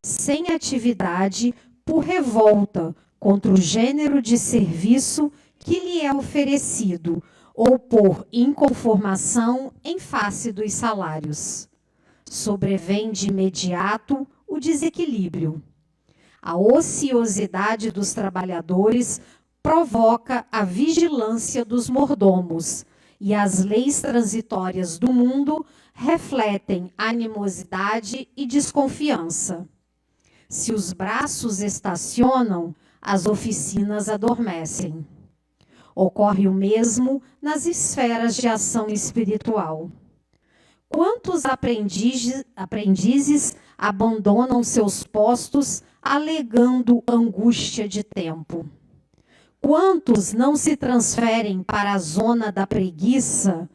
sem atividade, por revolta contra o gênero de serviço que lhe é oferecido, ou por inconformação em face dos salários. Sobrevém de imediato o desequilíbrio. A ociosidade dos trabalhadores provoca a vigilância dos mordomos, e as leis transitórias do mundo refletem animosidade e desconfiança. Se os braços estacionam, as oficinas adormecem. Ocorre o mesmo nas esferas de ação espiritual. Quantos aprendizes abandonam seus postos alegando angústia de tempo? Quantos não se transferem para a zona da preguiça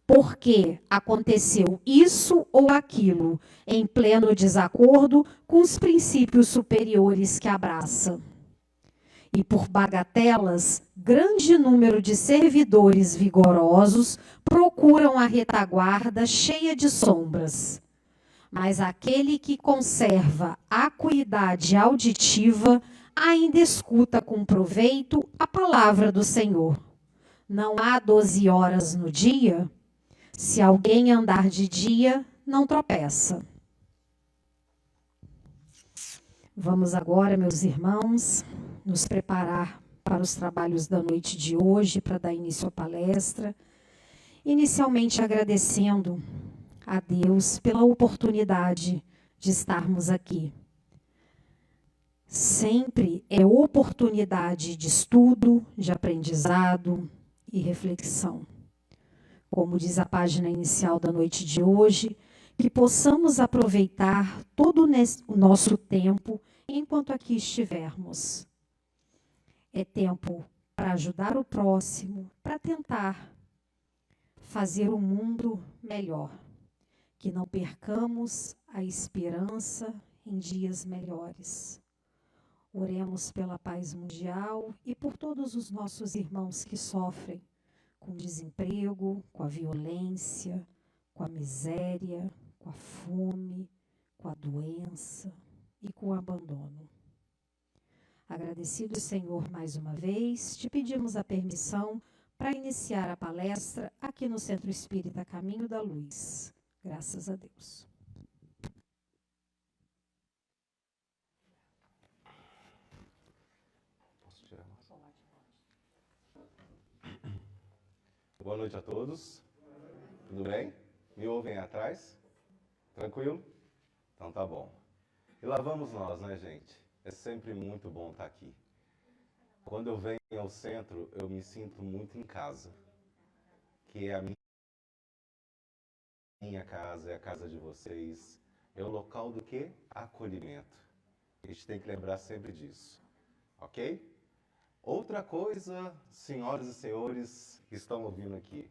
porque aconteceu isso ou aquilo, em pleno desacordo com os princípios superiores que abraça? E por bagatelas, grande número de servidores vigorosos procuram a retaguarda cheia de sombras. Mas aquele que conserva acuidade auditiva ainda escuta com proveito a palavra do Senhor. Não há 12 horas no dia? Se alguém andar de dia, não tropeça. Vamos agora, meus irmãos, nos preparar para os trabalhos da noite de hoje, para dar início à palestra. Inicialmente agradecendo a Deus pela oportunidade de estarmos aqui. Sempre é oportunidade de estudo, de aprendizado e reflexão. Como diz a página inicial da noite de hoje, que possamos aproveitar todo o nosso tempo enquanto aqui estivermos. É tempo para ajudar o próximo, para tentar fazer o mundo melhor. Que não percamos a esperança em dias melhores. Oremos pela paz mundial e por todos os nossos irmãos que sofrem com desemprego, com a violência, com a miséria, com a fome, com a doença e com o abandono. Agradecido, Senhor, mais uma vez, te pedimos a permissão para iniciar a palestra aqui no Centro Espírita Caminho da Luz. Graças a Deus. Boa noite a todos. Tudo bem? Me ouvem atrás? Tranquilo? Então tá bom. E lá vamos nós, né, gente? É sempre muito bom estar aqui. Quando eu venho ao centro, eu me sinto muito em casa. Que é a minha casa, é a casa de vocês. É o local do quê? Acolhimento. A gente tem que lembrar sempre disso. Ok? Outra coisa, senhoras e senhores que estão ouvindo aqui.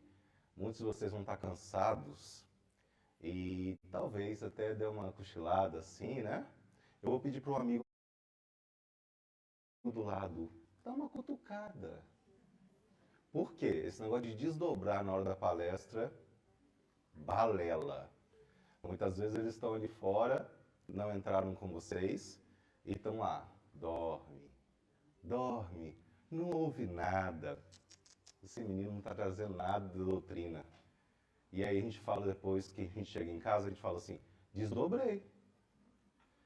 Muitos de vocês vão estar cansados e talvez até dê uma cochilada assim, né? Eu vou pedir para um amigo do lado dar uma cutucada. Por quê? Esse negócio de desdobrar na hora da palestra, balela. Muitas vezes eles estão ali fora, não entraram com vocês e estão lá. Dorme, dorme, não ouve nada. Esse menino não está trazendo nada da doutrina. E aí a gente fala depois que a gente chega em casa, a gente fala assim, desdobrei.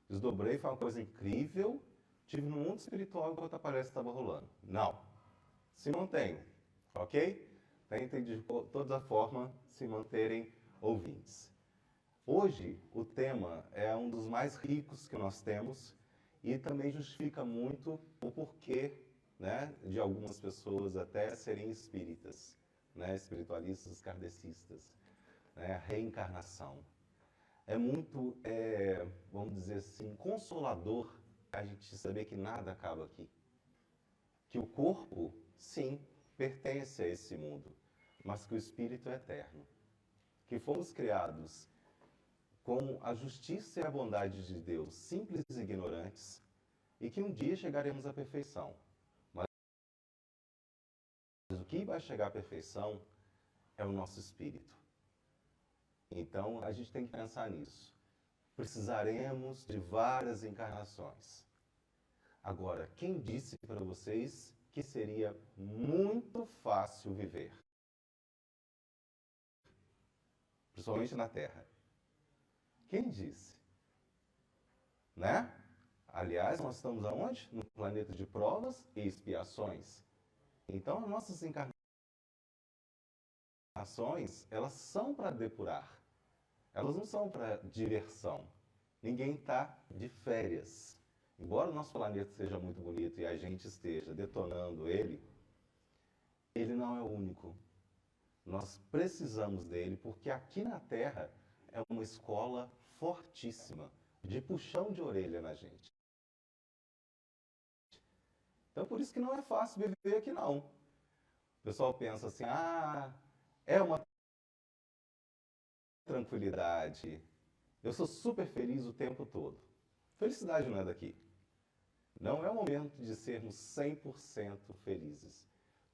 Desdobrei, foi uma coisa incrível, tive no mundo espiritual enquanto a palestra estava rolando. Não. Se mantenham, ok? Tentem de toda forma se manterem ouvintes. Hoje, o tema é um dos mais ricos que nós temos e também justifica muito o porquê, né, de algumas pessoas até serem espíritas, né, espiritualistas kardecistas, né, a reencarnação. É muito, vamos dizer assim, consolador a gente saber que nada acaba aqui. Que o corpo, sim, pertence a esse mundo, mas que o espírito é eterno. Que fomos criados com a justiça e a bondade de Deus, simples e ignorantes, e que um dia chegaremos à perfeição. Mas o que vai chegar à perfeição é o nosso espírito. Então, a gente tem que pensar nisso. precisaremos de várias encarnações. Agora, quem disse para vocês que seria muito fácil viver? Principalmente na Terra. Quem disse? Né? Aliás, nós estamos aonde? No planeta de provas e expiações. Então, as nossas encarnações, elas são para depurar. Elas não são para diversão. Ninguém está de férias. Embora o nosso planeta seja muito bonito e a gente esteja detonando ele, ele não é o único. Nós precisamos dele porque aqui na Terra é uma escola fortíssima, de puxão de orelha na gente. Então, por isso que não é fácil viver aqui, não. O pessoal pensa assim, é uma tranquilidade, eu sou super feliz o tempo todo. Felicidade não é daqui. Não é o momento de sermos 100% felizes.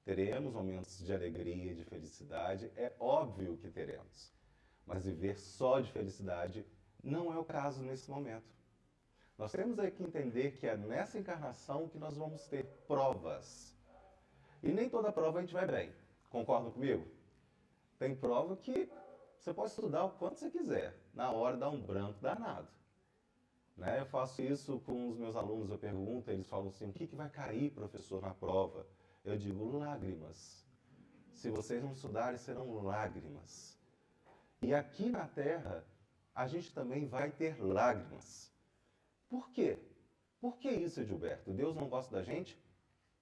Teremos momentos de alegria e de felicidade, é óbvio que teremos. Mas viver só de felicidade não é o caso nesse momento. Nós temos que entender que é nessa encarnação que nós vamos ter provas. E nem toda prova a gente vai bem. Concordam comigo? Tem prova que você pode estudar o quanto você quiser. Na hora dá um branco danado. Né? Eu faço isso com os meus alunos, eu pergunto, eles falam assim, o que vai cair, professor, na prova? Eu digo, lágrimas. Se vocês não estudarem, serão lágrimas. E aqui na Terra, a gente também vai ter lágrimas. Por quê? Por que isso, Gilberto? Deus não gosta da gente?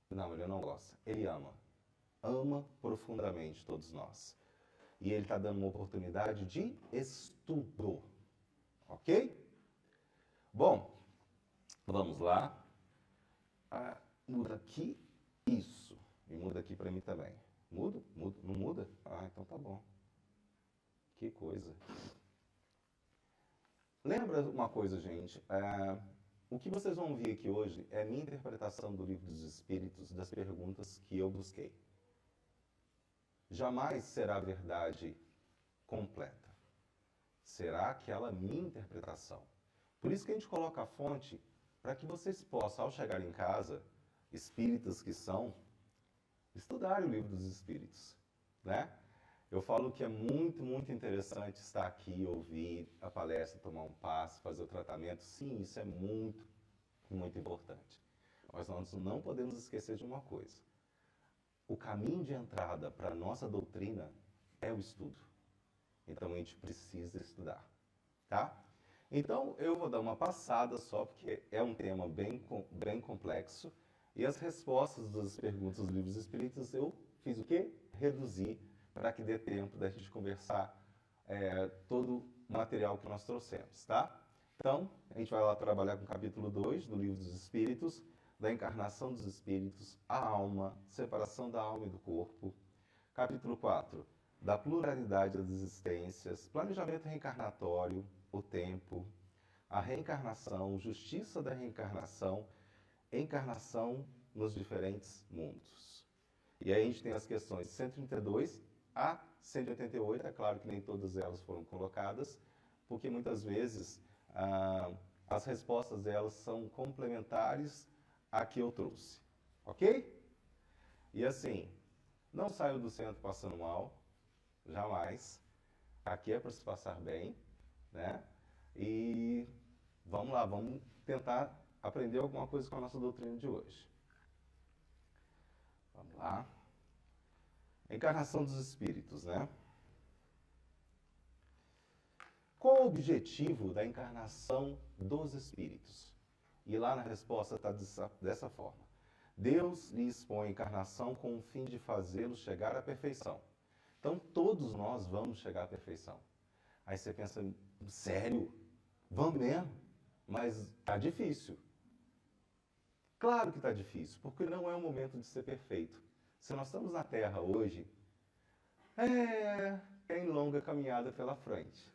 Não, Ele não gosta. Ele ama. Ama profundamente todos nós. E Ele está dando uma oportunidade de estudo. Ok? Bom, vamos lá. Muda aqui. Isso. E muda aqui para mim também. Muda? Muda? Não muda? Então tá bom. Que coisa. Lembra uma coisa, gente? O que vocês vão ver aqui hoje é a minha interpretação do Livro dos Espíritos, das perguntas que eu busquei. Jamais será a verdade completa. Será aquela minha interpretação. Por isso que a gente coloca a fonte, para que vocês possam, ao chegar em casa, espíritas que são, estudarem o Livro dos Espíritos, né? Eu falo que é muito, muito interessante estar aqui, ouvir a palestra, tomar um passe, fazer o tratamento. Sim, isso é muito, muito importante. Mas nós não podemos esquecer de uma coisa. O caminho de entrada para a nossa doutrina é o estudo. Então a gente precisa estudar, tá? Então eu vou dar uma passada só, porque é um tema bem complexo. E as respostas das perguntas dos livros espíritas eu fiz o quê? Reduzir para que dê tempo da gente conversar todo o material que nós trouxemos, tá? Então, a gente vai lá trabalhar com o capítulo 2 do Livro dos Espíritos, da encarnação dos espíritos, a alma, separação da alma e do corpo. Capítulo 4, da pluralidade das existências, planejamento reencarnatório, o tempo, a reencarnação, justiça da reencarnação, encarnação nos diferentes mundos. E aí a gente tem as questões 132 a 188, é claro que nem todas elas foram colocadas, porque muitas vezes as respostas delas são complementares à que eu trouxe, ok? E assim, não saio do centro passando mal, jamais. Aqui é para se passar bem, né? E vamos lá, vamos tentar aprender alguma coisa com a nossa doutrina de hoje. Vamos lá. Encarnação dos espíritos, né? Qual o objetivo da encarnação dos espíritos? E lá na resposta está dessa forma. Deus lhes põe a encarnação com o fim de fazê-los chegar à perfeição. Então, todos nós vamos chegar à perfeição. Aí você pensa, sério? Vamos mesmo? Mas está difícil. Claro que está difícil, porque não é o momento de ser perfeito. Se nós estamos na Terra hoje, tem longa caminhada pela frente,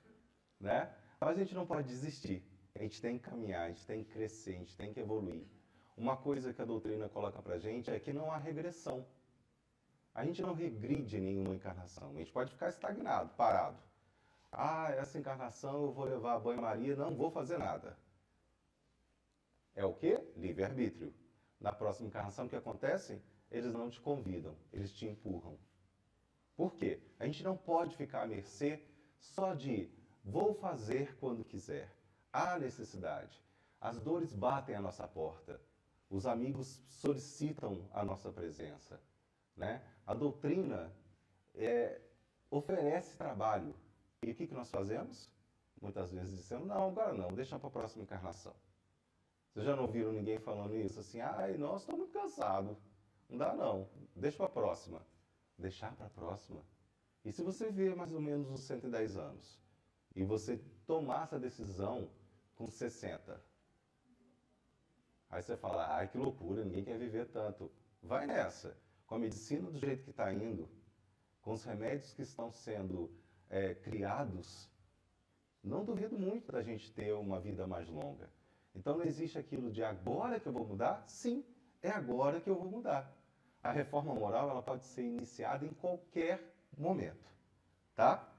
né? Mas a gente não pode desistir. A gente tem que caminhar, a gente tem que crescer, a gente tem que evoluir. Uma coisa que a doutrina coloca pra gente é que não há regressão. A gente não regride em nenhuma encarnação. A gente pode ficar estagnado, parado. Ah, essa encarnação eu vou levar a banho-maria, não vou fazer nada. É o quê? Livre-arbítrio. Na próxima encarnação, o que acontece? Eles não te convidam, eles te empurram. Por quê? A gente não pode ficar à mercê só de vou fazer quando quiser. Há necessidade. As dores batem à nossa porta. Os amigos solicitam a nossa presença. Né? A doutrina oferece trabalho. E o que nós fazemos? Muitas vezes dizemos, não, agora não, deixa para a próxima encarnação. Vocês já não viram ninguém falando isso? Assim, ai, nossa, estou muito cansado. Não dá não, deixa para a próxima. Deixar para a próxima. E se você viver mais ou menos uns 110 anos, e você tomar essa decisão com 60, aí você fala, ai, que loucura, ninguém quer viver tanto. Vai nessa. Com a medicina do jeito que está indo, com os remédios que estão sendo criados, não duvido muito da gente ter uma vida mais longa. Então não existe aquilo de agora que eu vou mudar? Sim, é agora que eu vou mudar. A reforma moral ela pode ser iniciada em qualquer momento, tá?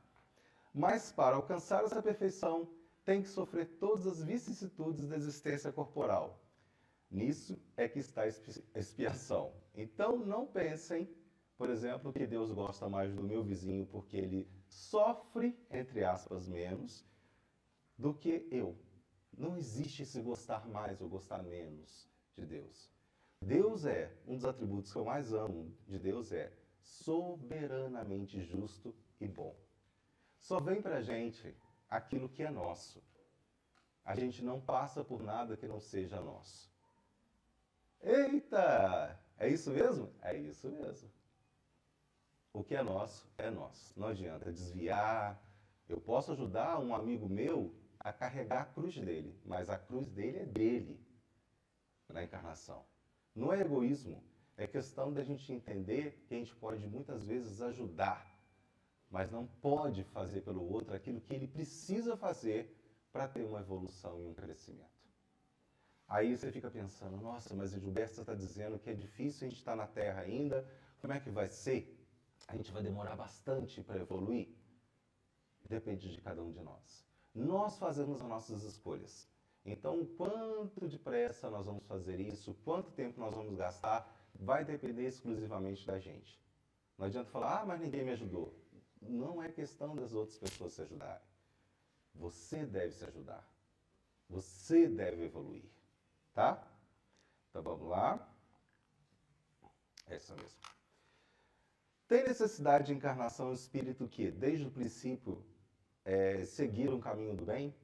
Mas para alcançar essa perfeição, tem que sofrer todas as vicissitudes da existência corporal. Nisso é que está a expiação. Então não pensem, por exemplo, que Deus gosta mais do meu vizinho porque ele sofre, entre aspas, menos do que eu. Não existe esse gostar mais ou gostar menos de Deus. Deus um dos atributos que eu mais amo de Deus é soberanamente justo e bom. Só vem pra gente aquilo que é nosso. A gente não passa por nada que não seja nosso. Eita! É isso mesmo? É isso mesmo. O que é nosso, é nosso. Não adianta desviar. Eu posso ajudar um amigo meu a carregar a cruz dele, mas a cruz dele é dele na encarnação. Não é egoísmo, é questão da gente entender que a gente pode muitas vezes ajudar, mas não pode fazer pelo outro aquilo que ele precisa fazer para ter uma evolução e um crescimento. Aí você fica pensando, nossa, mas o Gilberto está dizendo que é difícil a gente estar na Terra ainda, como é que vai ser? A gente vai demorar bastante para evoluir? Depende de cada um de nós. Nós fazemos as nossas escolhas. Então, quanto depressa nós vamos fazer isso, quanto tempo nós vamos gastar, vai depender exclusivamente da gente. Não adianta falar, ah, mas ninguém me ajudou. Não é questão das outras pessoas se ajudarem. Você deve se ajudar. Você deve evoluir. Tá? Então vamos lá. É isso mesmo. Tem necessidade de encarnação espírito que, desde o princípio, seguir um caminho do bem?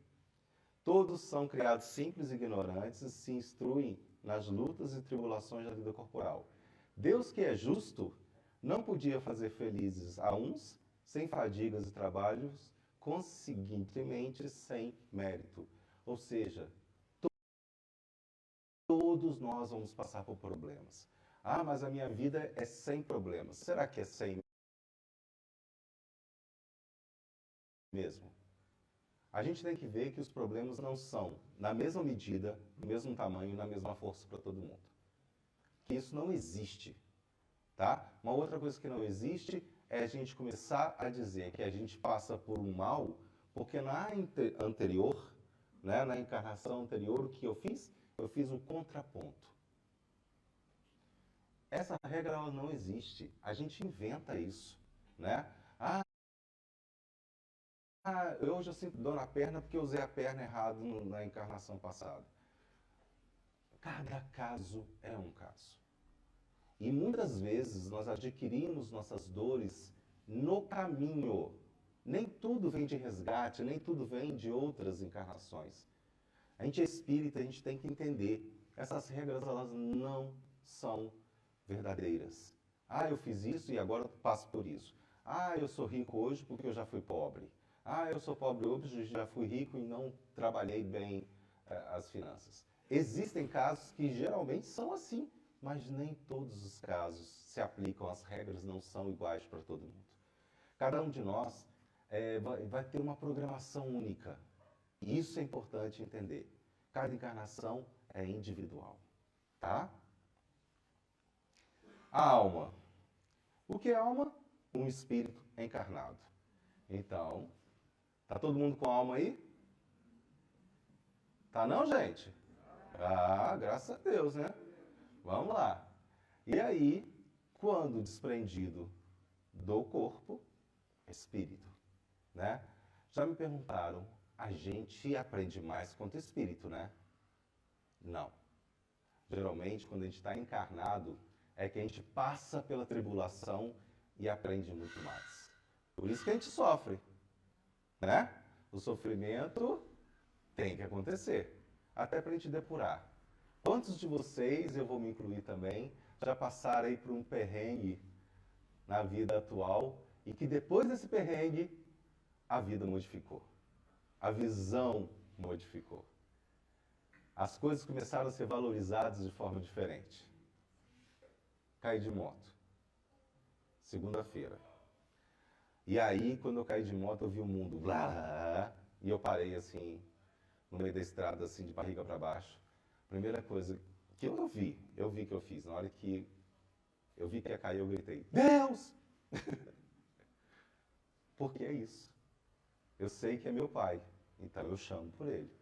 Todos são criados simples e ignorantes e se instruem nas lutas e tribulações da vida corporal. Deus, que é justo, não podia fazer felizes a uns sem fadigas e trabalhos, conseguintemente sem mérito. Ou seja, todos nós vamos passar por problemas. Ah, mas a minha vida é sem problemas. Será que é sem mesmo? A gente tem que ver que os problemas não são na mesma medida, no mesmo tamanho, na mesma força para todo mundo. Que isso não existe, tá? Uma outra coisa que não existe é a gente começar a dizer que a gente passa por um mal, porque na anterior, né, na encarnação anterior, o que eu fiz? Eu fiz o contraponto. Essa regra ela não existe. A gente inventa isso, né? Hoje eu sinto dor na perna porque eu usei a perna errado na encarnação passada. Cada caso é um caso. E muitas vezes nós adquirimos nossas dores no caminho. Nem tudo vem de resgate, nem tudo vem de outras encarnações. A gente é espírita, a gente tem que entender. Essas regras elas não são verdadeiras. Ah, eu fiz isso e agora eu passo por isso. Ah, eu sou rico hoje porque eu já fui pobre. Ah, eu sou pobre hoje e já fui rico e não trabalhei bem as finanças. Existem casos que geralmente são assim, mas nem todos os casos se aplicam, as regras não são iguais para todo mundo. Cada um de nós vai ter uma programação única. E isso é importante entender. Cada encarnação é individual, tá? A alma. O que é alma? Um espírito encarnado. Então, Tá todo mundo com alma aí? Tá não, gente? Ah, graças a Deus, né? Vamos lá. E aí, quando desprendido do corpo, espírito, né? Já me perguntaram, a gente aprende mais quanto espírito, né? Não. Geralmente, quando a gente está encarnado, é que a gente passa pela tribulação e aprende muito mais. Por isso que a gente sofre, né? O sofrimento tem que acontecer, até para a gente depurar. Quantos de vocês, eu vou me incluir também, já passaram aí por um perrengue na vida atual e que depois desse perrengue, a vida modificou. A visão modificou. As coisas começaram a ser valorizadas de forma diferente. Caí de moto. Segunda-feira. E aí, quando eu caí de moto, eu vi o mundo. Blá, e eu parei assim, no meio da estrada, assim, de barriga para baixo. Primeira coisa que eu vi que eu fiz. Na hora que eu vi que ia cair, eu gritei, Deus! Porque é isso. Eu sei que é meu pai, então eu chamo por ele.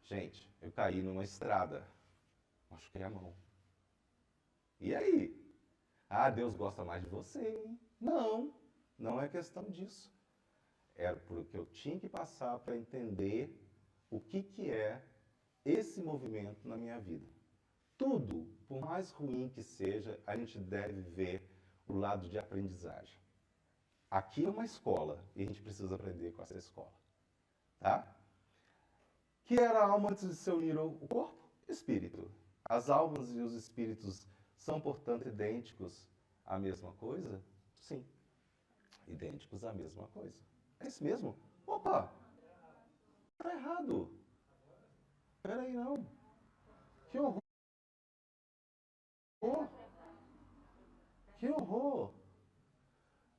Gente, eu caí numa estrada, machuquei a mão. E aí? Ah, Deus gosta mais de você, hein? Não, não é questão disso. Era porque eu tinha que passar para entender o que é esse movimento na minha vida. Tudo, por mais ruim que seja, a gente deve ver o lado de aprendizagem. Aqui é uma escola e a gente precisa aprender com essa escola. Tá? Que era a alma antes de se unir ao corpo? Espírito. As almas e os espíritos são, portanto, idênticos à mesma coisa? Sim. Idênticos à mesma coisa. É isso mesmo? Opa! Tá errado. Peraí, não. Que horror! Que horror!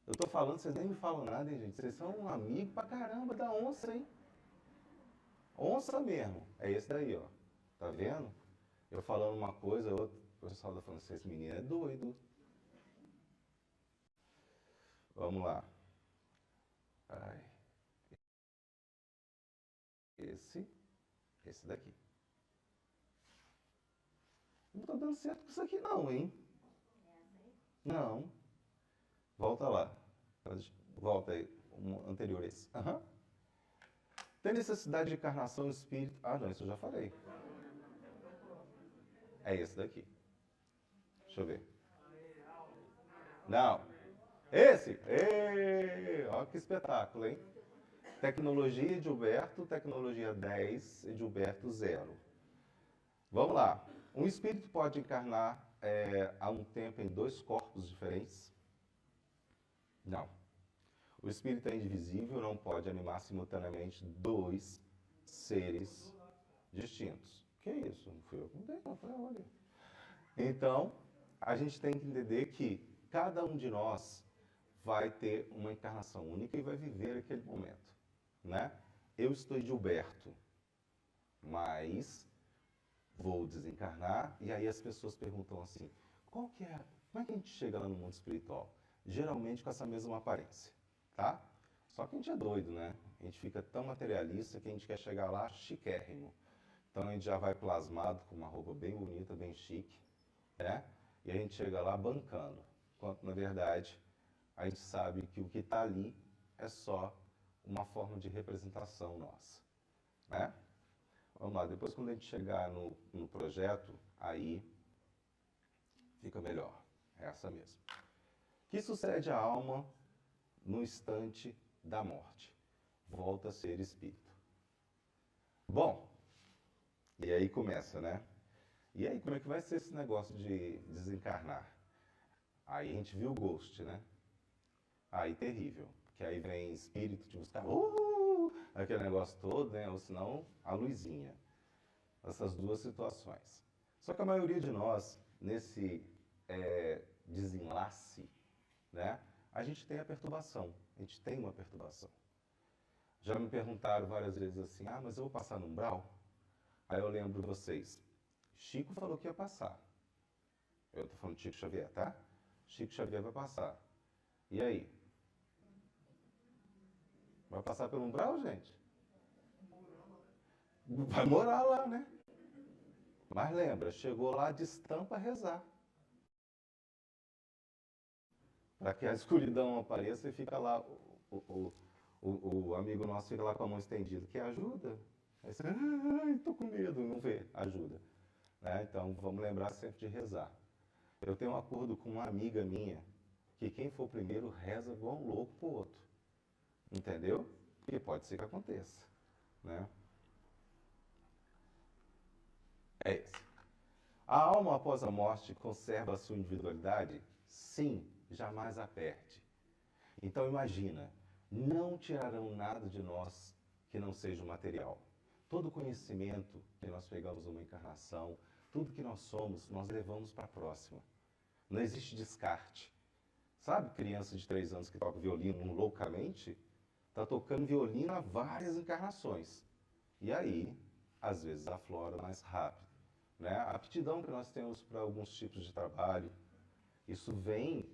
Eu tô falando, vocês nem me falam nada, hein, gente? Vocês são um amigo pra caramba da onça, hein? Onça mesmo. É esse daí, ó. Tá vendo? Eu falando uma coisa, outra. O pessoal tá falando assim, esse menino é doido. Vamos lá. Ai. Esse daqui. Não tá dando certo com isso aqui não, hein? Não. Volta lá. Volta aí. Um anterior a esse. Aham. Tem necessidade de encarnação no espírito. Ah, não, isso eu já falei. É esse daqui. Deixa eu ver. Não. Esse? Olha que espetáculo, hein? Tecnologia Gilberto, tecnologia 10 e Gilberto 0. Vamos lá. Um espírito pode encarnar a um tempo em dois corpos diferentes? Não. O espírito é indivisível, não pode animar simultaneamente dois seres distintos. Que isso? Não fui eu que mudei, não. Foi olha. Então, a gente tem que entender que cada um de nós vai ter uma encarnação única e vai viver aquele momento, né? Eu estou Gilberto, mas vou desencarnar e aí as pessoas perguntam assim, como é que a gente chega lá no mundo espiritual? Geralmente com essa mesma aparência, tá? Só que a gente é doido, né? A gente fica tão materialista que a gente quer chegar lá chiquérrimo. Então a gente já vai plasmado com uma roupa bem bonita, bem chique, né? E a gente chega lá bancando, enquanto na verdade a gente sabe que o que está ali é só uma forma de representação nossa, né? Vamos lá, depois quando a gente chegar no projeto, aí fica melhor, é essa mesmo. Que sucede à alma no instante da morte? Volta a ser espírito. Bom, e aí começa, né? E aí, como é que vai ser esse negócio de desencarnar? Aí a gente viu o Ghost, né? Aí terrível, que aí vem espírito te buscar, aquele negócio todo, né? Ou senão a luzinha. Essas duas situações. Só que a maioria de nós, nesse desenlace, né? A gente tem a perturbação, a gente tem uma perturbação. Já me perguntaram várias vezes assim, mas eu vou passar no umbral? Aí eu lembro vocês, Chico falou que ia passar. Eu estou falando de Chico Xavier, tá? Chico Xavier vai passar. E aí? Vai passar pelo umbral, gente? Vai morar lá, né? Mas lembra, chegou lá, destampa a rezar. Para que a escuridão apareça e fica lá, o amigo nosso fica lá com a mão estendida. Quer ajuda? Aí você, ai, tô com medo, não vê, ajuda. Né? Então vamos lembrar sempre de rezar. Eu tenho um acordo com uma amiga minha, que quem for primeiro reza igual um louco pro outro. Entendeu? Porque pode ser que aconteça. Né? É isso. A alma após a morte conserva a sua individualidade? Sim, jamais a perde. Então imagina, não tirarão nada de nós que não seja o material. Todo conhecimento que nós pegamos numa encarnação, tudo que nós somos, nós levamos para a próxima. Não existe descarte. Sabe criança de 3 anos que toca violino loucamente? Está tocando violino há várias encarnações. E aí, às vezes, aflora mais rápido. Né? A aptidão que nós temos para alguns tipos de trabalho, isso vem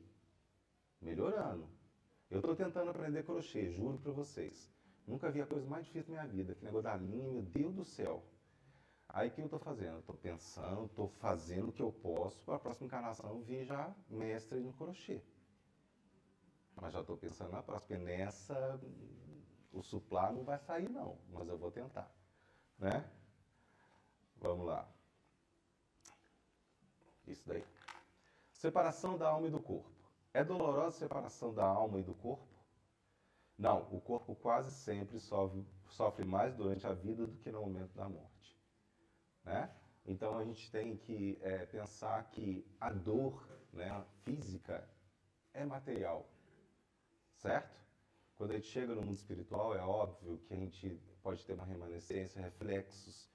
melhorando. Eu estou tentando aprender crochê, juro para vocês. Nunca vi a coisa mais difícil da minha vida. Que negócio da linha, meu Deus do céu. Aí o que eu estou fazendo? Estou pensando, estou fazendo o que eu posso para a próxima encarnação vir já mestre no crochê. Mas já estou pensando na próxima, porque nessa o suplá não vai sair não, mas eu vou tentar. Né? Vamos lá. Isso daí. Separação da alma e do corpo. É dolorosa a separação da alma e do corpo? Não, o corpo quase sempre sofre mais durante a vida do que no momento da morte. Né? Então a gente tem que pensar que a dor, né, física é material, certo? Quando a gente chega no mundo espiritual, é óbvio que a gente pode ter uma remanescência, reflexos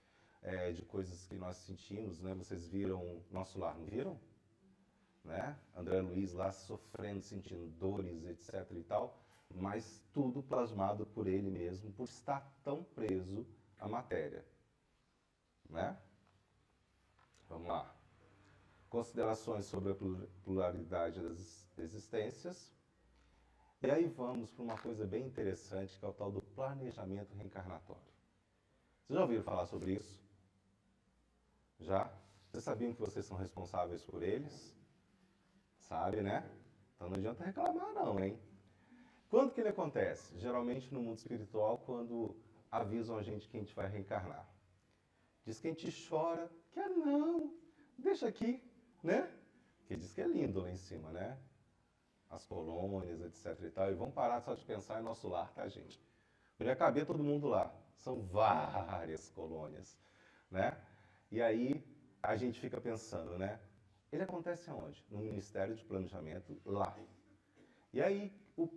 de coisas que nós sentimos, né? Vocês viram Nosso Lar, não viram? Né? André Luiz lá sofrendo, sentindo dores, etc. e tal, mas tudo plasmado por ele mesmo, por estar tão preso à matéria. Né? Vamos lá. Considerações sobre a pluralidade das existências. E aí vamos para uma coisa bem interessante, que é o tal do planejamento reencarnatório. Vocês já ouviram falar sobre isso? Já? Vocês sabiam que vocês são responsáveis por eles? Sabe, né? Então não adianta reclamar não, hein? Quando que ele acontece? Geralmente no mundo espiritual, quando avisam a gente que a gente vai reencarnar. Diz que a gente chora, que não, deixa aqui, né? Que diz que é lindo lá em cima, né? As colônias, etc e tal. E vamos parar só de pensar em Nosso Lar, tá, gente? Não ia caber todo mundo lá. São várias colônias, né? E aí a gente fica pensando, né? Ele acontece aonde? No Ministério de Planejamento, lá. E aí,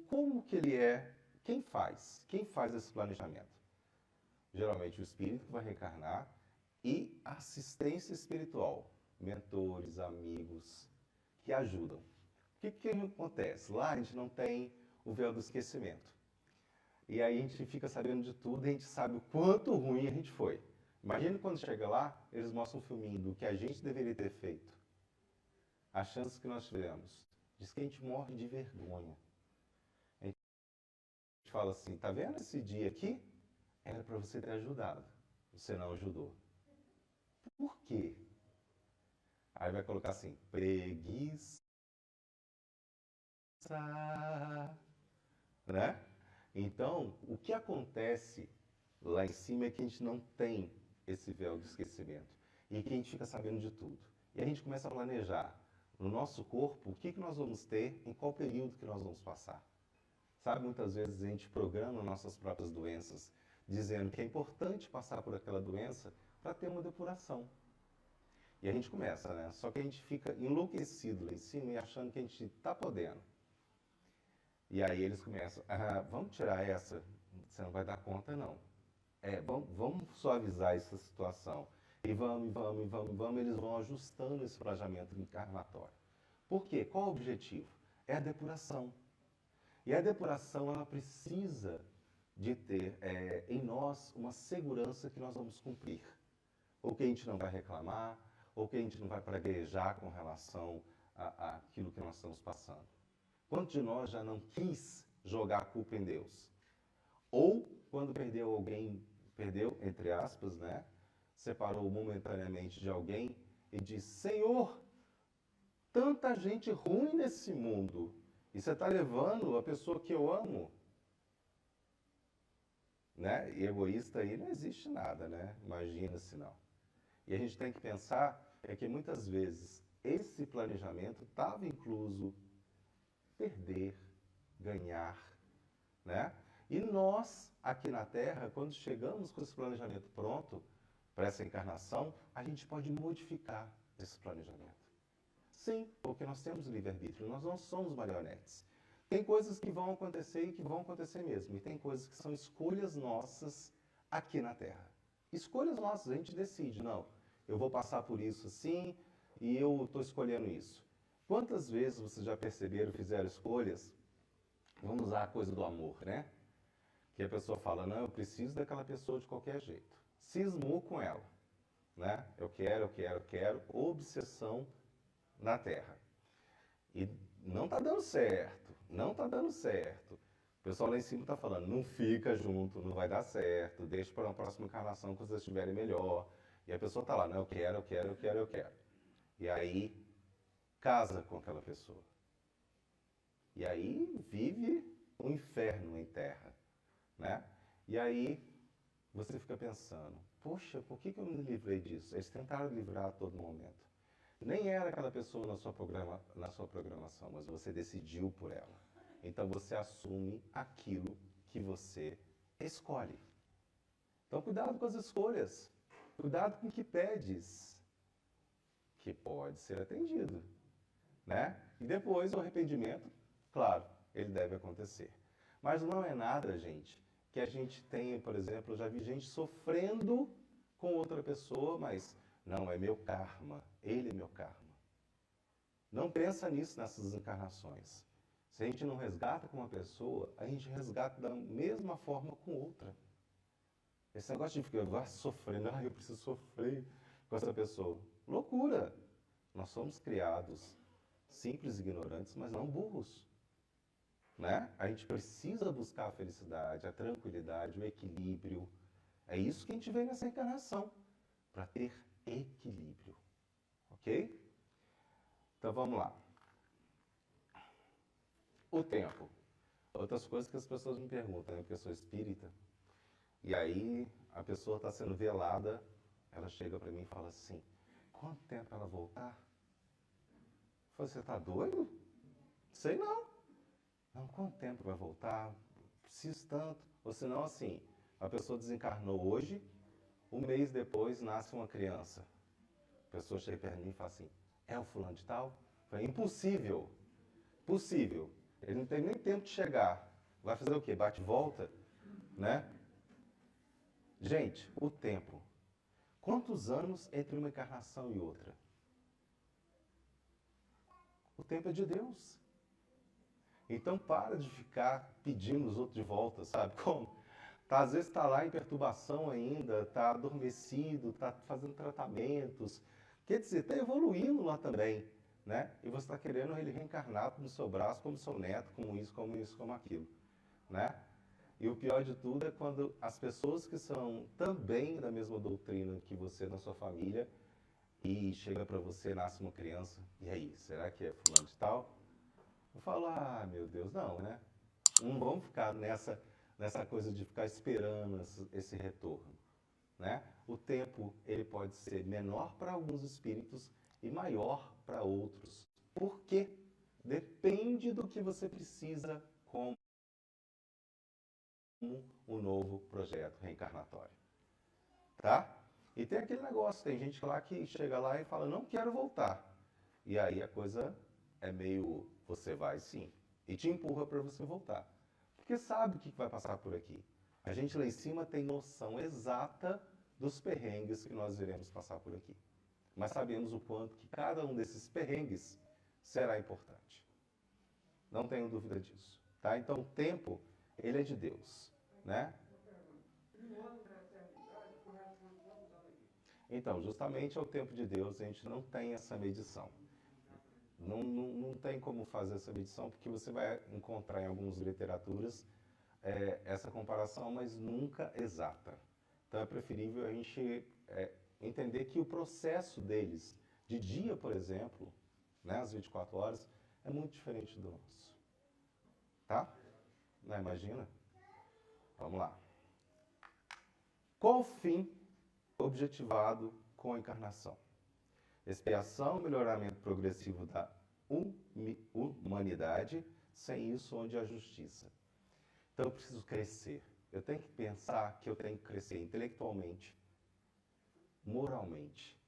como que ele é? Quem faz? Quem faz esse planejamento? Geralmente o espírito que vai reencarnar e assistência espiritual, mentores, amigos, que ajudam. O que acontece? Lá a gente não tem o véu do esquecimento. E aí a gente fica sabendo de tudo e a gente sabe o quanto ruim a gente foi. Imagina quando chega lá, eles mostram um filminho do que a gente deveria ter feito. As chances que nós tivemos. Diz que a gente morre de vergonha. A gente fala assim, tá vendo esse dia aqui? Era para você ter ajudado. Você não ajudou. Por quê? Aí vai colocar assim, preguiça. Né? Então, o que acontece lá em cima é que a gente não tem esse véu de esquecimento. E que a gente fica sabendo de tudo. E a gente começa a planejar no nosso corpo o que nós vamos ter, em qual período que nós vamos passar. Sabe, muitas vezes a gente programa nossas próprias doenças, dizendo que é importante passar por aquela doença para ter uma depuração. E a gente começa, né? Só que a gente fica enlouquecido lá em cima e achando que a gente está podendo. E aí eles começam, vamos tirar essa, você não vai dar conta não. Vamos suavizar essa situação. E vamos, eles vão ajustando esse planejamento encarnatório. Por quê? Qual o objetivo? É a depuração. E a depuração, ela precisa de ter em nós uma segurança que nós vamos cumprir. Ou que a gente não vai reclamar, ou que a gente não vai praguejar com relação àquilo que nós estamos passando. Quantos de nós já não quis jogar a culpa em Deus? Ou quando perdeu alguém, perdeu, entre aspas, né? Separou momentaneamente de alguém e disse, Senhor, tanta gente ruim nesse mundo, e você está levando a pessoa que eu amo, né? E egoísta aí não existe nada, né? Imagina se não. E a gente tem que pensar que muitas vezes esse planejamento estava incluso perder, ganhar, né? E nós, aqui na Terra, quando chegamos com esse planejamento pronto para essa encarnação, a gente pode modificar esse planejamento. Sim, porque nós temos livre-arbítrio, nós não somos marionetes. Tem coisas que vão acontecer e que vão acontecer mesmo, e tem coisas que são escolhas nossas aqui na Terra. Escolhas nossas, a gente decide, não, eu vou passar por isso assim e eu estou escolhendo isso. Quantas vezes vocês já perceberam, fizeram escolhas? Vamos usar a coisa do amor, né? Que a pessoa fala, não, eu preciso daquela pessoa de qualquer jeito. Cismou com ela, né? Eu quero, obsessão na Terra. E não está dando certo, não está dando certo. O pessoal lá em cima está falando, não fica junto, não vai dar certo, deixa para uma próxima encarnação quando vocês estiverem melhor. E a pessoa está lá, não, eu quero. E aí, casa com aquela pessoa. E aí, vive um inferno em terra, né? E aí, você fica pensando, poxa, por que eu me livrei disso? Eles tentaram livrar a todo momento. Nem era aquela pessoa na sua programação, mas você decidiu por ela. Então você assume aquilo que você escolhe. Então cuidado com as escolhas. Cuidado com o que pedes, que pode ser atendido, né? E depois o arrependimento, claro, ele deve acontecer. Mas não é nada, gente, que a gente tenha, por exemplo, eu já vi gente sofrendo com outra pessoa, mas não, é meu karma, ele é meu karma. Não pensa nisso nessas encarnações. Se a gente não resgata com uma pessoa, a gente resgata da mesma forma com outra. Esse negócio de ficar sofrendo, eu preciso sofrer com essa pessoa. Loucura! Nós somos criados simples e ignorantes, mas não burros. Né? A gente precisa buscar a felicidade, a tranquilidade, o equilíbrio. É isso que a gente veio nessa encarnação, para ter equilíbrio. Ok? Então vamos lá. O tempo. Outras coisas que as pessoas me perguntam, né? Porque eu sou espírita. E aí a pessoa está sendo velada, ela chega para mim e fala assim, quanto tempo ela voltar? Eu falo, você está doido? Sei não. Não, quanto tempo vai voltar? Preciso tanto. Ou senão assim, a pessoa desencarnou hoje, um mês depois nasce uma criança. A pessoa chega perto de mim e fala assim, é o fulano de tal? Eu falei, impossível. Possível. Ele não tem nem tempo de chegar. Vai fazer o quê? Bate e volta? Né? Gente, o tempo. Quantos anos entre uma encarnação e outra? O tempo é de Deus. Então para de ficar pedindo os outros de volta, sabe como? Às vezes está lá em perturbação ainda, está adormecido, está fazendo tratamentos. Quer dizer, está evoluindo lá também, né? E você está querendo ele reencarnado no seu braço como seu neto, como isso, como aquilo, né? E o pior de tudo é quando as pessoas que são também da mesma doutrina que você na sua família e chega para você, nasce uma criança, e aí, será que é fulano de tal? Eu falo, ah, meu Deus, não, né? Não vamos ficar nessa coisa de ficar esperando esse retorno, né? O tempo, ele pode ser menor para alguns espíritos e maior para outros. Por quê? Depende do que você precisa como um novo projeto reencarnatório, tá? E tem aquele negócio, tem gente lá que chega lá e fala, não quero voltar. E aí a coisa é meio, você vai sim, e te empurra para você voltar. Porque sabe o que vai passar por aqui. A gente lá em cima tem noção exata dos perrengues que nós iremos passar por aqui. Mas sabemos o quanto que cada um desses perrengues será importante. Não tenho dúvida disso, tá? Então o tempo, ele é de Deus, né? Então, justamente é o tempo de Deus, a gente não tem essa medição. Não tem como fazer essa medição, porque você vai encontrar em algumas literaturas essa comparação, mas nunca exata. Então é preferível a gente entender que o processo deles, de dia, por exemplo, né, às 24 horas, é muito diferente do nosso. Tá? Não imagina? Vamos lá. Qual o fim objetivado com a encarnação? Expiação, melhoramento progressivo da humanidade, sem isso onde há justiça. Então eu preciso crescer. Eu tenho que pensar que eu tenho que crescer intelectualmente, moralmente.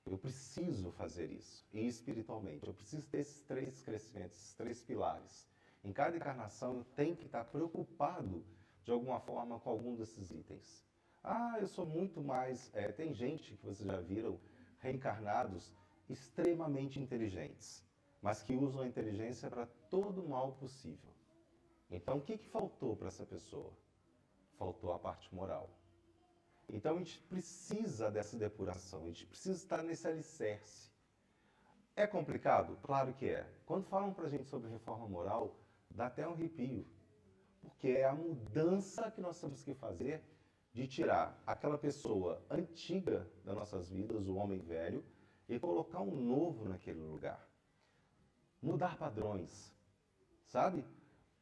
Eu preciso fazer isso. E espiritualmente. Eu preciso ter esses três crescimentos, esses três pilares. Em cada encarnação eu tenho que estar preocupado de alguma forma com algum desses itens. Ah, eu sou muito mais... tem gente que vocês já viram, reencarnados, extremamente inteligentes, mas que usam a inteligência para todo o mal possível. Então, o que faltou para essa pessoa? Faltou a parte moral. Então, a gente precisa dessa depuração, a gente precisa estar nesse alicerce. É complicado? Claro que é. Quando falam para a gente sobre reforma moral, dá até um arrepio, porque é a mudança que nós temos que fazer de tirar aquela pessoa antiga das nossas vidas, o homem velho, e colocar um novo naquele lugar. Mudar padrões, sabe?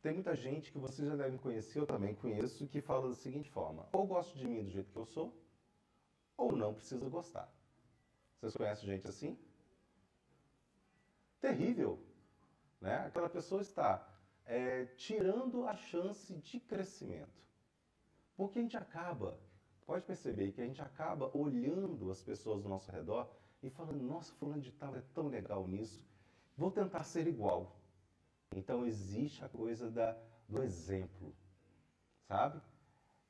Tem muita gente que vocês já devem conhecer, eu também conheço, que fala da seguinte forma: ou gosto de mim do jeito que eu sou, ou não precisa gostar. Vocês conhecem gente assim? Terrível, né? Aquela pessoa está tirando a chance de crescimento. Porque a gente acaba, pode perceber que a gente acaba olhando as pessoas ao nosso redor e falando: nossa, fulano de tal é tão legal nisso, vou tentar ser igual. Então existe a coisa do exemplo, sabe?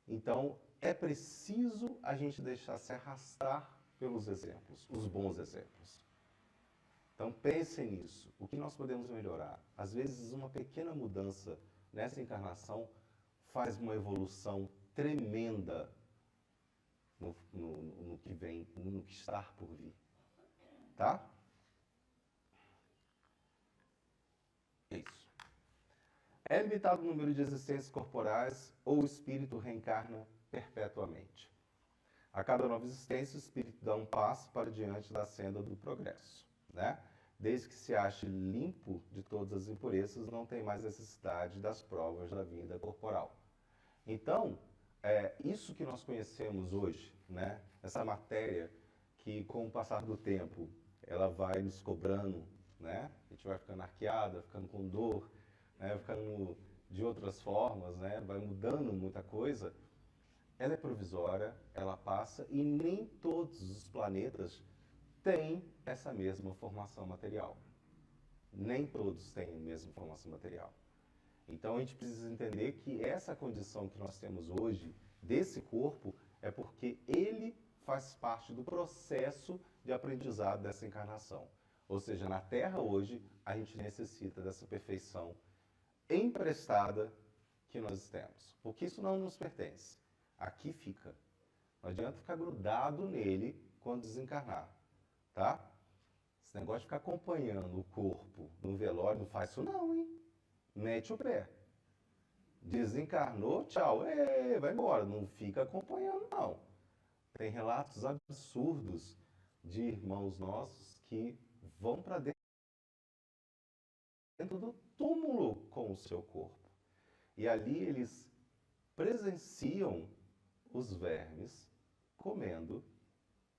Então é preciso a gente deixar se arrastar pelos exemplos, os bons exemplos. Então pensem nisso, o que nós podemos melhorar? Às vezes uma pequena mudança nessa encarnação faz uma evolução tremenda no que vem, no que está por vir. Tá? Isso. É limitado o número de existências corporais ou o espírito reencarna perpetuamente. A cada nova existência, o espírito dá um passo para diante da senda do progresso, né? Desde que se ache limpo de todas as impurezas, não tem mais necessidade das provas da vida corporal. Então, isso que nós conhecemos hoje, né? Essa matéria que, com o passar do tempo, ela vai nos cobrando, né? A gente vai ficando arqueada, ficando com dor, né? Ficando de outras formas, né? Vai mudando muita coisa. Ela é provisória, ela passa e nem todos os planetas têm essa mesma formação material. Nem todos têm a mesma formação material. Então a gente precisa entender que essa condição que nós temos hoje, desse corpo, é porque ele faz parte do processo de aprendizado dessa encarnação. Ou seja, na Terra hoje, a gente necessita dessa perfeição emprestada que nós temos. Porque isso não nos pertence. Aqui fica. Não adianta ficar grudado nele quando desencarnar, tá? Esse negócio de ficar acompanhando o corpo no velório, não faz isso não, hein? Mete o pé. Desencarnou, tchau, vai embora. Não fica acompanhando, não. Tem relatos absurdos de irmãos nossos que vão para dentro do túmulo com o seu corpo. E ali eles presenciam os vermes comendo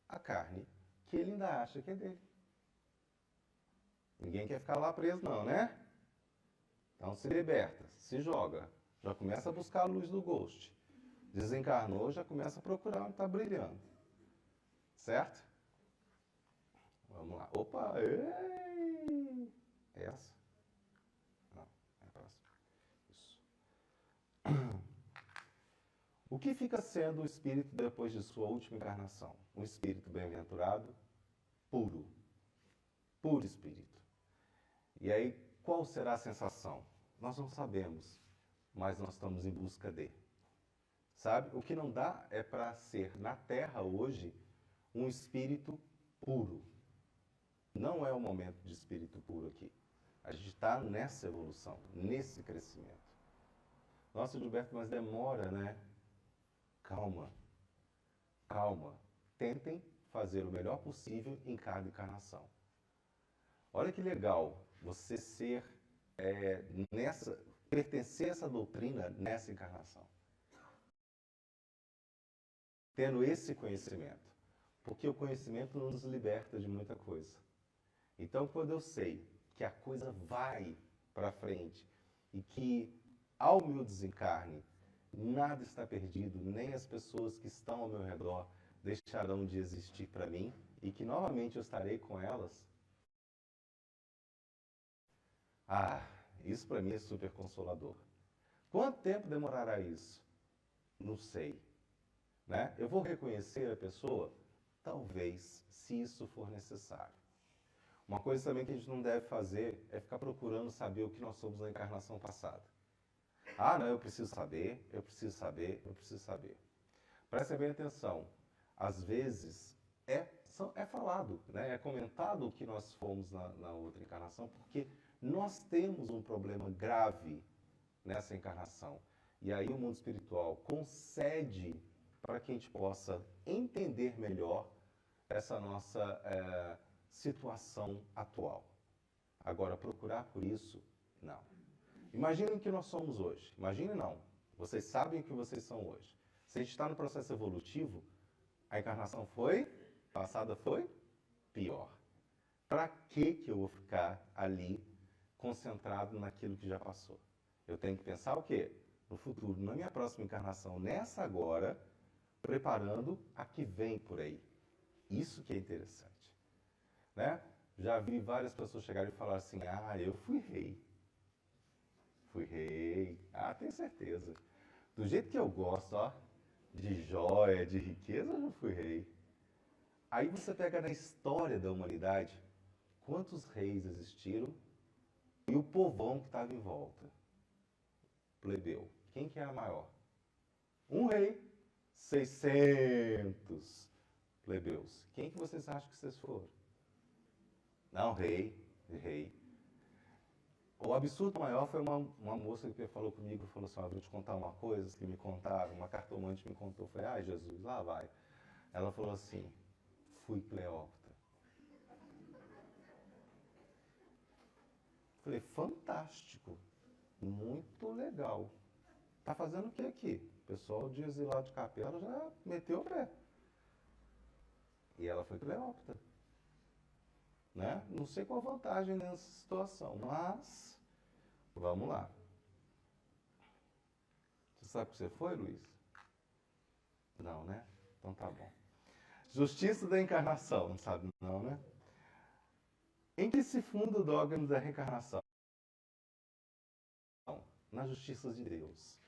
a carne que ele ainda acha que é dele. Ninguém quer ficar lá preso não, né? Então se liberta, se joga, já começa a buscar a luz do Ghost. Desencarnou, já começa a procurar onde está brilhando. Certo? Vamos lá. Opa! Ei! Essa? Não, é a próxima. Isso. O que fica sendo o espírito depois de sua última encarnação? Um espírito bem-aventurado, puro. Puro espírito. E aí, qual será a sensação? Nós não sabemos, mas nós estamos em busca de. Sabe? O que não dá é para ser, na Terra hoje, um espírito puro. Não é o momento de espírito puro aqui. A gente está nessa evolução, nesse crescimento. Nossa, Gilberto, mas demora, né? Calma, calma. Tentem fazer o melhor possível em cada encarnação. Olha que legal você pertencer a essa doutrina nessa encarnação. Tendo esse conhecimento. Porque o conhecimento nos liberta de muita coisa. Então, quando eu sei que a coisa vai para frente e que, ao meu desencarne, nada está perdido, nem as pessoas que estão ao meu redor deixarão de existir para mim e que novamente eu estarei com elas, isso para mim é super consolador. Quanto tempo demorará isso? Não sei. Né? Eu vou reconhecer a pessoa? Talvez, se isso for necessário. Uma coisa também que a gente não deve fazer é ficar procurando saber o que nós somos na encarnação passada. Não, eu preciso saber, eu preciso saber, eu preciso saber. Preste bem atenção. Às vezes é falado, né? É comentado o que nós fomos na outra encarnação, porque nós temos um problema grave nessa encarnação. E aí o mundo espiritual concede para que a gente possa entender melhor essa nossa situação atual. Agora, procurar por isso, não. Imaginem o que nós somos hoje. Imagine não. Vocês sabem o que vocês são hoje. Se a gente está no processo evolutivo, a encarnação passada foi pior. Para que eu vou ficar ali concentrado naquilo que já passou? Eu tenho que pensar o quê? No futuro, na minha próxima encarnação, nessa agora, preparando a que vem por aí. Isso que é interessante. Né? Já vi várias pessoas chegarem e falar assim, eu fui rei. Fui rei. Tenho certeza. Do jeito que eu gosto, de joia, de riqueza, eu já fui rei. Aí você pega na história da humanidade, quantos reis existiram e o povão que estava em volta. Plebeu. Quem que é a maior? Um rei. 600 plebeus. Quem que vocês acham que vocês foram? Não, rei. O absurdo maior foi uma moça que falou comigo, falou assim, vou te contar uma coisa, que me contaram, uma cartomante me contou. Eu falei, Jesus, lá vai. Ela falou assim, fui Cleópatra. Falei, fantástico, muito legal. Tá fazendo o que aqui? O pessoal de exilado de Capela já meteu o pé. E ela foi Cleópatra. Né? Não sei qual a vantagem nessa situação, mas vamos lá. Você sabe o que você foi, Luiz? Não, né? Então tá bom. Justiça da encarnação, não sabe não, né? Em que se funda o dogma da reencarnação? Na justiça de Deus.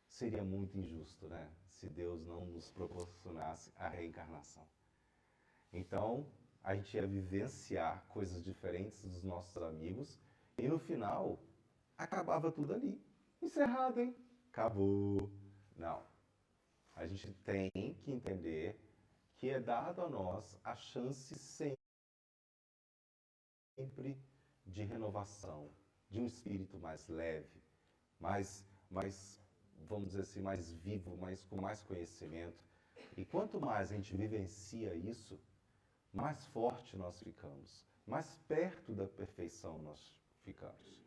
Seria muito injusto, né? Se Deus não nos proporcionasse a reencarnação. Então, a gente ia vivenciar coisas diferentes dos nossos amigos e no final, acabava tudo ali. Encerrado, hein? Acabou. Não. A gente tem que entender que é dado a nós a chance sempre de renovação, de um espírito mais leve, mais vamos dizer assim, mais vivo, com mais conhecimento. E quanto mais a gente vivencia isso, mais forte nós ficamos, mais perto da perfeição nós ficamos.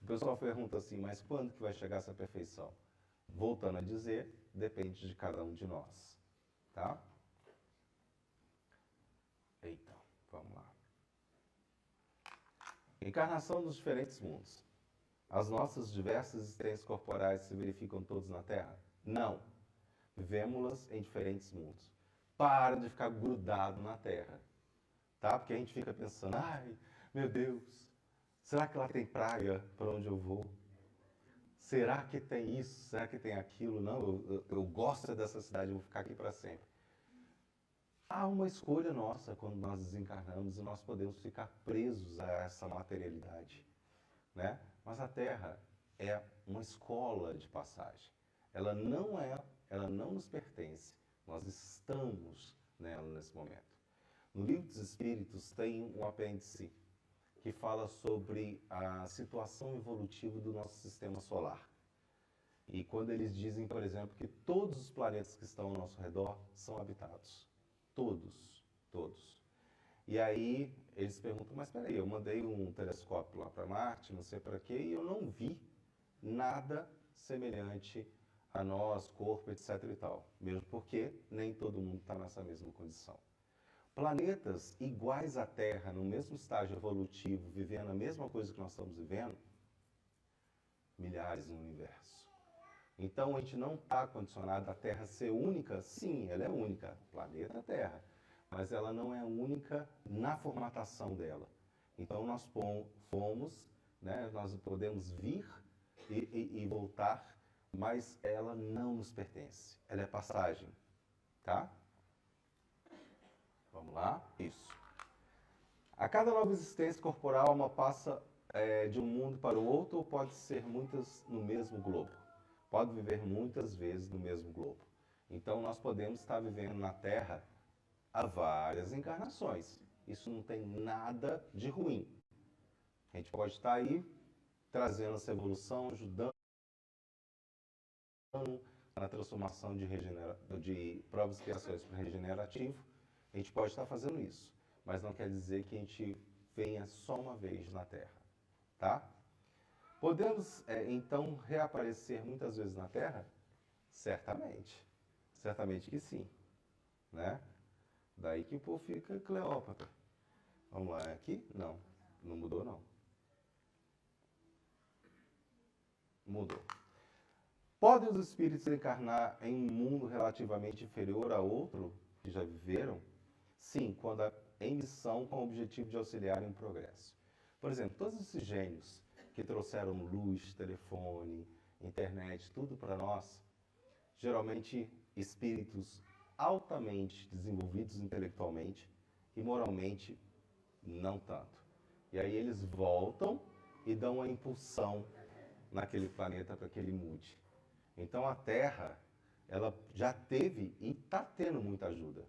O pessoal pergunta assim, mas quando que vai chegar essa perfeição? Voltando a dizer, depende de cada um de nós. Tá? Então, vamos lá. Encarnação dos diferentes mundos. As nossas diversas existências corporais se verificam todas na Terra? Não. Vivemos-las em diferentes mundos. Para de ficar grudado na Terra. Tá? Porque a gente fica pensando, meu Deus, será que lá tem praia para onde eu vou? Será que tem isso? Será que tem aquilo? Não, eu gosto dessa cidade, eu vou ficar aqui para sempre. Há uma escolha nossa quando nós desencarnamos e nós podemos ficar presos a essa materialidade. Né? Mas a Terra é uma escola de passagem. Ela não nos pertence. Nós estamos nela nesse momento. No Livro dos Espíritos tem um apêndice que fala sobre a situação evolutiva do nosso sistema solar. E quando eles dizem, por exemplo, que todos os planetas que estão ao nosso redor são habitados. Todos, todos. E aí eles perguntam, mas peraí, eu mandei um telescópio lá para Marte, não sei para quê, e eu não vi nada semelhante a nós, corpo, etc. e tal. Mesmo porque nem todo mundo está nessa mesma condição. Planetas iguais à Terra, no mesmo estágio evolutivo, vivendo a mesma coisa que nós estamos vivendo, milhares no universo. Então a gente não está condicionado a Terra ser única. Sim, ela é única, planeta Terra, mas ela não é única na formatação dela. Então nós fomos, né, nós podemos vir e voltar, mas ela não nos pertence. Ela é passagem, tá? Vamos lá? Isso. A cada nova existência corporal, a alma passa de um mundo para o outro ou pode ser muitas no mesmo globo. Pode viver muitas vezes no mesmo globo. Então nós podemos estar vivendo na Terra há várias encarnações. Isso não tem nada de ruim. A gente pode estar aí trazendo essa evolução, ajudando na transformação de provas e criações para regenerativo. A gente pode estar fazendo isso, mas não quer dizer que a gente venha só uma vez na Terra, tá? Podemos, então, reaparecer muitas vezes na Terra? Certamente. Certamente que sim, né? Daí que o povo fica Cleópatra. Vamos lá, aqui? Não, não mudou não. Mudou. Podem os espíritos encarnar em um mundo relativamente inferior a outro que já viveram? Sim, quando em missão com o objetivo de auxiliar em um progresso. Por exemplo, todos esses gênios que trouxeram luz, telefone, internet, tudo para nós, geralmente espíritos altamente desenvolvidos intelectualmente e moralmente não tanto. E aí eles voltam e dão uma impulsão naquele planeta para que ele mude. Então a Terra, ela já teve e está tendo muita ajuda.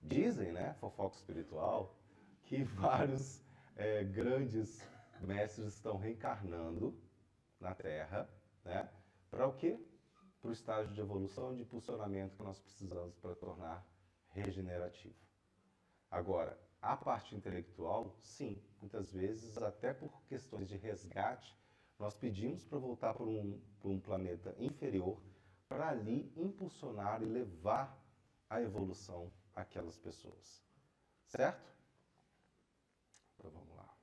Dizem, né, fofoca espiritual, que vários grandes mestres estão reencarnando na Terra, né, para o quê? Para o estágio de evolução e de impulsionamento que nós precisamos para tornar regenerativo. Agora, a parte intelectual, sim, muitas vezes, até por questões de resgate, nós pedimos para voltar para um planeta inferior, para ali impulsionar e levar a evolução àquelas pessoas. Certo? Então vamos lá.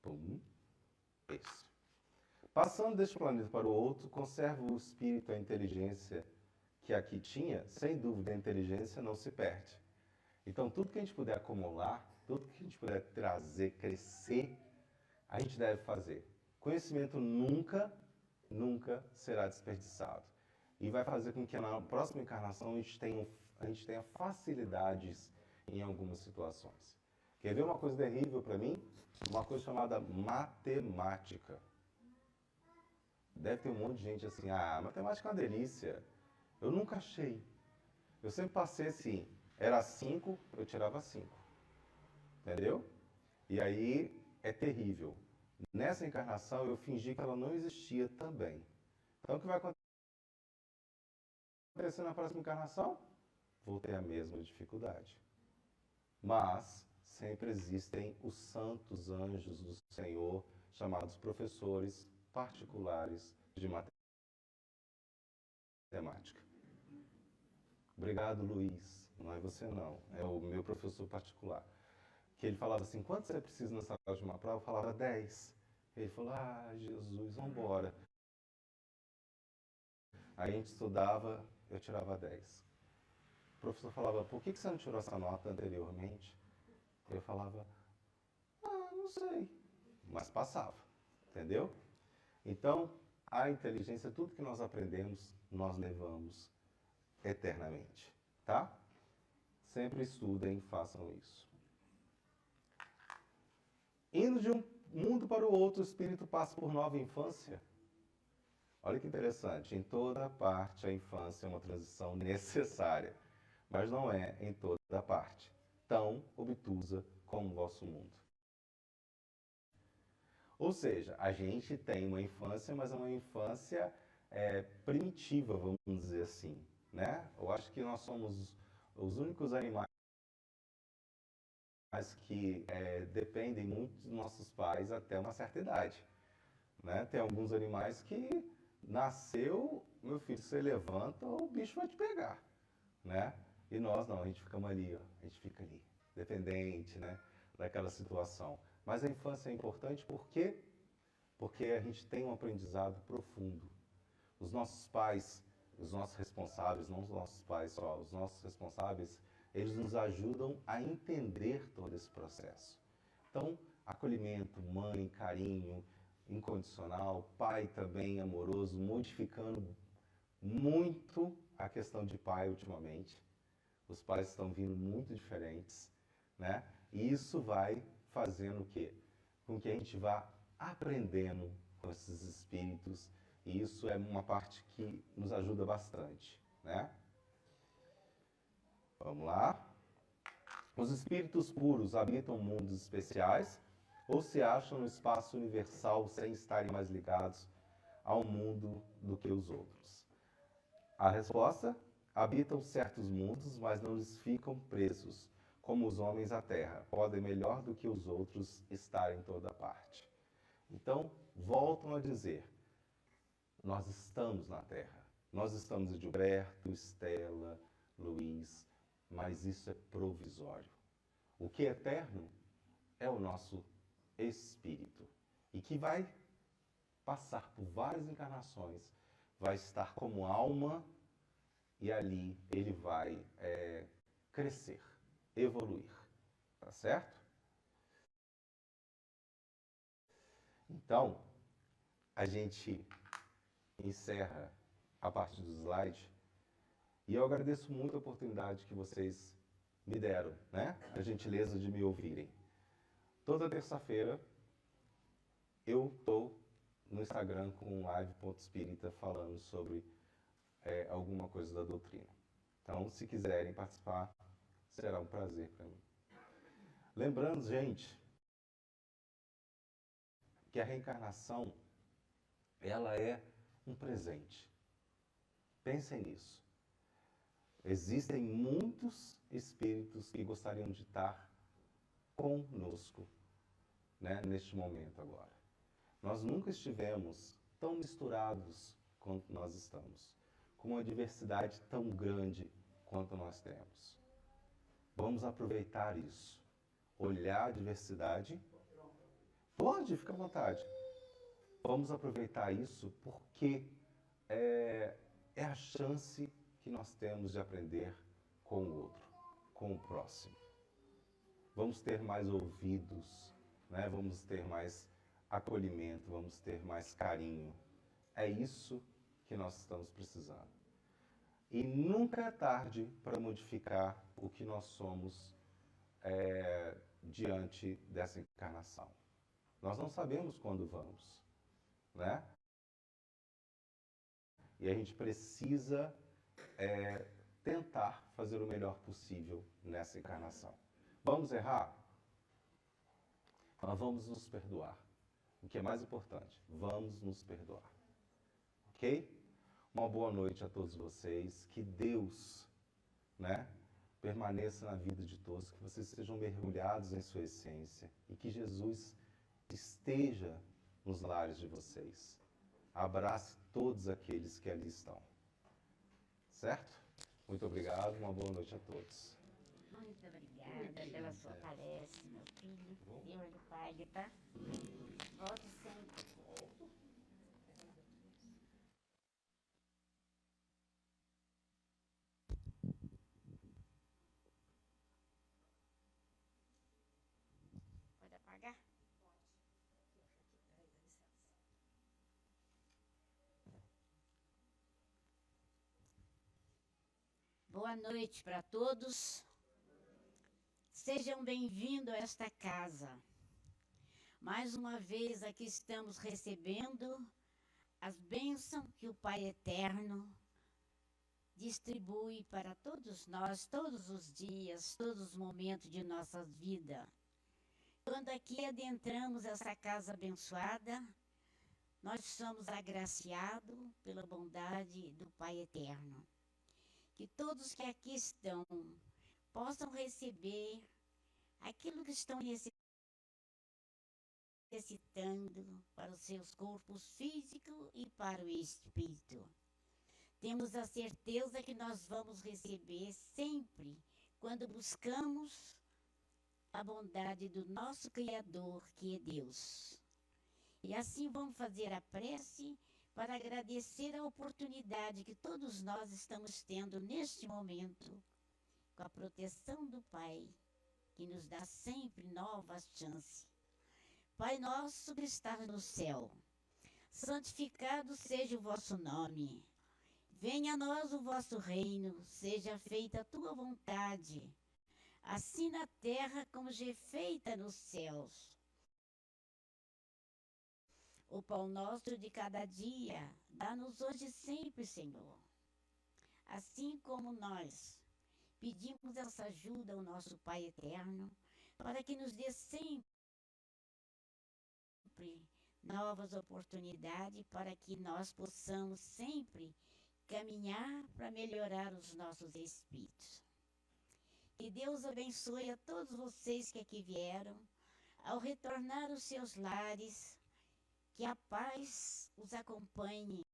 Pum. Isso. Passando deste planeta para o outro, conserva o espírito, a inteligência que aqui tinha, sem dúvida a inteligência não se perde. Então tudo que a gente puder acumular, tudo que a gente puder trazer, crescer, a gente deve fazer. Conhecimento nunca será desperdiçado. E vai fazer com que na próxima encarnação a gente tenha facilidades em algumas situações. Quer ver uma coisa terrível para mim? Uma coisa chamada matemática. Deve ter um monte de gente assim, matemática é uma delícia. Eu nunca achei. Eu sempre passei assim, era 5, eu tirava 5. Entendeu? E aí é terrível. Nessa encarnação eu fingi que ela não existia também. Então o que vai acontecer na próxima encarnação? Vou ter a mesma dificuldade. Mas sempre existem os santos anjos do Senhor, chamados professores particulares de matemática. Obrigado, Luiz. Não é você não, é o meu professor particular. Que ele falava assim, quanto você precisa nessa sala de uma prova? Eu falava 10. Ele falou, Jesus, vamos embora. Aí a gente estudava, eu tirava 10. O professor falava, por que você não tirou essa nota anteriormente? Eu falava, não sei. Mas passava, entendeu? Então, a inteligência, tudo que nós aprendemos, nós levamos eternamente, tá? Sempre estudem, façam isso. Indo de um mundo para o outro, o espírito passa por nova infância. Olha que interessante, em toda parte a infância é uma transição necessária, mas não é em toda parte tão obtusa como o vosso mundo. Ou seja, a gente tem uma infância, mas é uma infância primitiva, vamos dizer assim, né? Eu acho que nós somos os únicos animais que dependem muito dos nossos pais até uma certa idade, né? Tem alguns animais que nasceu, meu filho, você levanta, o bicho vai te pegar, né? E nós não, a gente fica ali, ó, a gente fica ali, dependente, né, daquela situação. Mas a infância é importante porque a gente tem um aprendizado profundo. Os nossos pais, os nossos responsáveis, não os nossos pais só, os nossos responsáveis, eles nos ajudam a entender todo esse processo. Então, acolhimento, mãe, carinho incondicional, pai também amoroso, modificando muito a questão de pai ultimamente. Os pais estão vindo muito diferentes, né? E isso vai fazendo o quê? Com que a gente vá aprendendo com esses espíritos, e isso é uma parte que nos ajuda bastante, né? Vamos lá. Os espíritos puros habitam mundos especiais ou se acham no espaço universal sem estarem mais ligados ao mundo do que os outros? A resposta: habitam certos mundos, mas não lhes ficam presos, como os homens à terra. Podem melhor do que os outros estar em toda parte. Então, voltam a dizer, nós estamos na terra. Nós estamos em Gilberto, Estela, Luiz, mas isso é provisório. O que é eterno é o nosso espírito. E que vai passar por várias encarnações, vai estar como alma e ali ele vai crescer, evoluir, tá certo? Então, a gente encerra a parte do slide e eu agradeço muito a oportunidade que vocês me deram, né? A gentileza de me ouvirem. Toda terça-feira eu estou no Instagram com live.espírita falando sobre alguma coisa da doutrina. Então, se quiserem participar, será um prazer para mim. Lembrando, gente, que a reencarnação, ela é um presente. Pensem nisso. Existem muitos espíritos que gostariam de estar conosco, né, neste momento agora. Nós nunca estivemos tão misturados quanto nós estamos, com uma diversidade tão grande quanto nós temos. Vamos aproveitar isso. Olhar a diversidade. Pode, fica à vontade. Vamos aproveitar isso porque é a chance que nós temos de aprender com o outro, com o próximo. Vamos ter mais ouvidos, né? Vamos ter mais acolhimento, vamos ter mais carinho. É isso que nós estamos precisando. E nunca é tarde para modificar o que nós somos diante dessa encarnação. Nós não sabemos quando vamos, né? E a gente precisa tentar fazer o melhor possível nessa encarnação. Vamos errar? Mas vamos nos perdoar. O que é mais importante, vamos nos perdoar. Ok? Uma boa noite a todos vocês. Que Deus, né, permaneça na vida de todos, que vocês sejam mergulhados em sua essência e que Jesus esteja nos lares de vocês. Abrace todos aqueles que ali estão. Certo? Muito obrigado, uma boa noite a todos. Muito obrigada pela sua palestra, meu filho. Deus lhe pague, tá? Volte sempre. Pode apagar? Boa noite para todos. Sejam bem-vindos a esta casa. Mais uma vez aqui estamos recebendo as bênçãos que o Pai Eterno distribui para todos nós, todos os dias, todos os momentos de nossa vida. Quando aqui adentramos essa casa abençoada, nós somos agraciados pela bondade do Pai Eterno. Que todos que aqui estão possam receber aquilo que estão necessitando para os seus corpos físicos e para o espírito. Temos a certeza que nós vamos receber sempre quando buscamos a bondade do nosso Criador, que é Deus. E assim vamos fazer a prece para agradecer a oportunidade que todos nós estamos tendo neste momento, com a proteção do Pai, que nos dá sempre novas chances. Pai nosso que estás no céu, santificado seja o vosso nome. Venha a nós o vosso reino, seja feita a tua vontade, assim na terra como já é feita nos céus. O pão nosso de cada dia, dá-nos hoje sempre, Senhor. Assim como nós pedimos essa ajuda ao nosso Pai Eterno, para que nos dê sempre novas oportunidades, para que nós possamos sempre caminhar para melhorar os nossos espíritos. Que Deus abençoe a todos vocês que aqui vieram, ao retornar aos seus lares, que a paz os acompanhe.